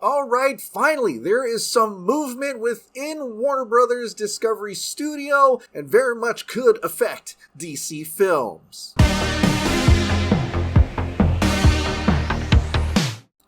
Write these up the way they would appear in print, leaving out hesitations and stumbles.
Alright, finally, there is some movement within Warner Brothers Discovery Studio and very much could affect DC films.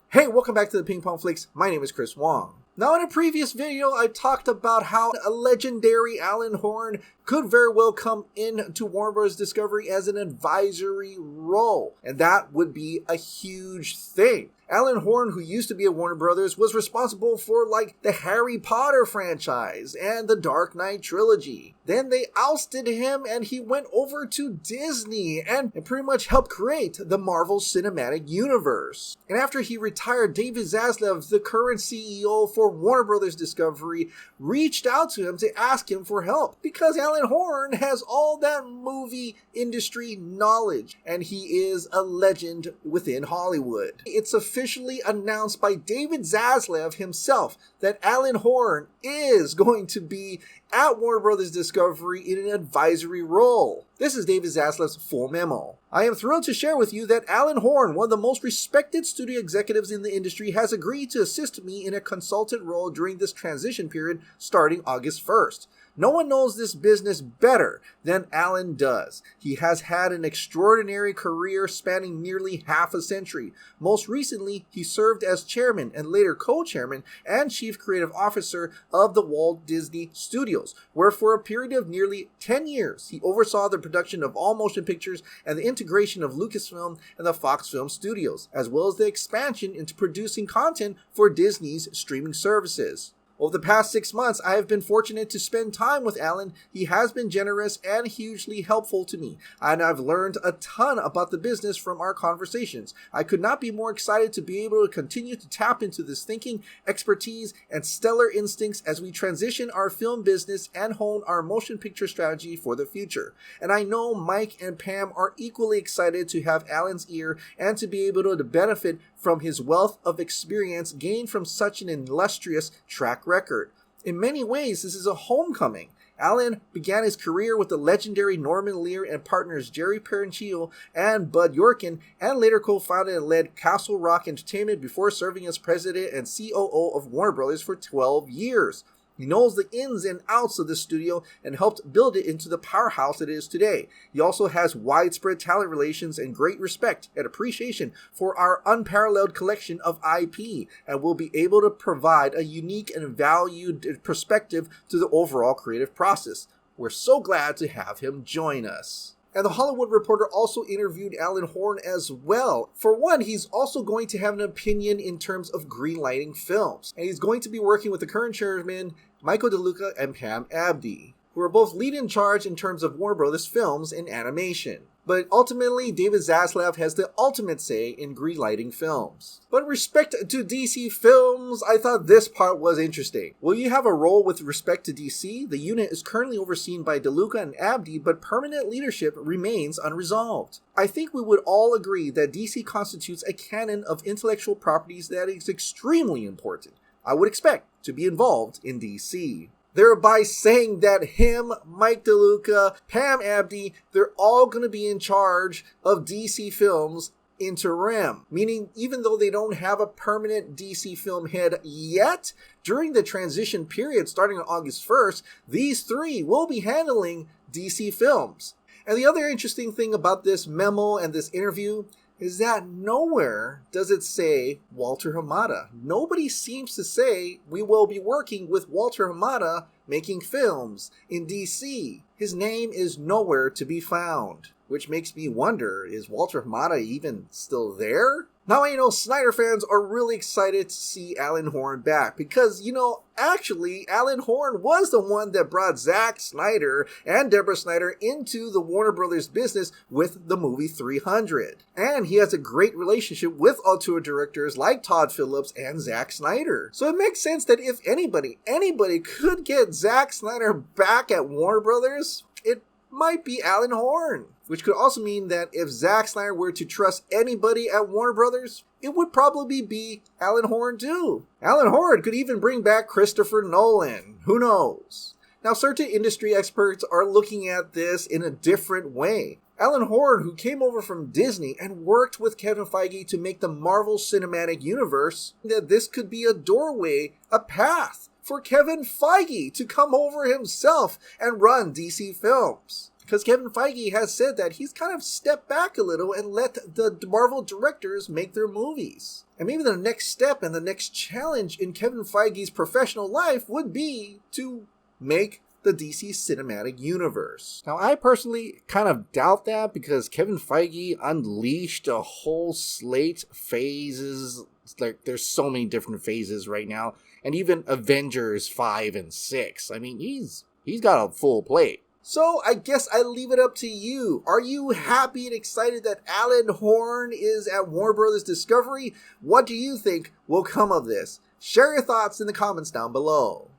Hey, welcome back to the Ping Pong Flix. My name is Chris Wong. Now, in a previous video, I talked about how a legendary Alan Horn could very well come into Warner Bros. Discovery as an advisory role, and that would be a huge thing. Alan Horn, who used to be at Warner Brothers, was responsible for the Harry Potter franchise and the Dark Knight trilogy. Then they ousted him and he went over to Disney and pretty much helped create the Marvel Cinematic Universe. And after he retired, David Zaslav, the current CEO for Warner Brothers Discovery, reached out to him to ask him for help because Alan Horn has all that movie industry knowledge and he is a legend within Hollywood. It's officially announced by David Zaslav himself that Alan Horn is going to be at Warner Brothers Discovery in an advisory role. This is David Zaslav's full memo. I am thrilled to share with you that Alan Horn, one of the most respected studio executives in the industry, has agreed to assist me in a consultant role during this transition period starting August 1st. No one knows this business better than Alan does. He has had an extraordinary career spanning nearly half a century. Most recently, he served as chairman and later co-chairman and chief creative officer of the Walt Disney Studios, where for a period of nearly 10 years, he oversaw the production of all motion pictures and the integration of Lucasfilm and the Fox Film Studios, as well as the expansion into producing content for Disney's streaming services. Over the past 6 months, I have been fortunate to spend time with Alan. He has been generous and hugely helpful to me, and I've learned a ton about the business from our conversations. I could not be more excited to be able to continue to tap into this thinking, expertise, and stellar instincts as we transition our film business and hone our motion picture strategy for the future. And I know Mike and Pam are equally excited to have Alan's ear and to be able to benefit from his wealth of experience gained from such an illustrious track record. In many ways, this is a homecoming. Alan began his career with the legendary Norman Lear and partners Jerry Perenchio and Bud Yorkin, and later co-founded and led Castle Rock Entertainment before serving as president and COO of Warner Brothers for 12 years. He knows the ins and outs of the studio and helped build it into the powerhouse it is today. He also has widespread talent relations and great respect and appreciation for our unparalleled collection of IP and will be able to provide a unique and valued perspective to the overall creative process. We're so glad to have him join us. And The Hollywood Reporter also interviewed Alan Horn as well. For one, he's also going to have an opinion in terms of greenlighting films. And he's going to be working with the current chairman, Michael DeLuca and Pam Abdy, who are both lead in charge in terms of Warner Brothers films and animation. But ultimately, David Zaslav has the ultimate say in greenlighting films. But in respect to DC films, I thought this part was interesting. Will you have a role with respect to DC? The unit is currently overseen by DeLuca and Abdy, but permanent leadership remains unresolved. I think we would all agree that DC constitutes a canon of intellectual properties that is extremely important. I would expect to be involved in DC. Thereby saying that him, Mike DeLuca, Pam Abdy, they're all going to be in charge of DC films interim. Meaning, even though they don't have a permanent DC film head yet, during the transition period starting on August 1st, these three will be handling DC films. And the other interesting thing about this memo and this interview is that nowhere does it say Walter Hamada. Nobody seems to say we will be working with Walter Hamada making films in DC. His name is nowhere to be found, which makes me wonder, is Walter Hamada even still there? Now I know Snyder fans are really excited to see Alan Horn back because, actually Alan Horn was the one that brought Zack Snyder and Deborah Snyder into the Warner Brothers business with the movie 300. And he has a great relationship with auteur directors like Todd Phillips and Zack Snyder. So it makes sense that if anybody could get Zack Snyder back at Warner Brothers, it might be Alan Horn. Which could also mean that if Zack Snyder were to trust anybody at Warner Brothers, it would probably be Alan Horn too. Alan Horn could even bring back Christopher Nolan. Who knows? Now, certain industry experts are looking at this in a different way. Alan Horn, who came over from Disney and worked with Kevin Feige to make the Marvel Cinematic Universe, that this could be a doorway, a path for Kevin Feige to come over himself and run DC films. Because Kevin Feige has said that he's kind of stepped back a little and let the Marvel directors make their movies. And maybe the next step and the next challenge in Kevin Feige's professional life would be to make the DC Cinematic Universe. Now, I personally kind of doubt that because Kevin Feige unleashed a whole slate of phases. Like, there's so many different phases right now. And even Avengers 5 and 6. I mean, he's got a full plate. So, I guess I leave it up to you. Are you happy and excited that Alan Horn is at Warner Bros. Discovery? What do you think will come of this? Share your thoughts in the comments down below.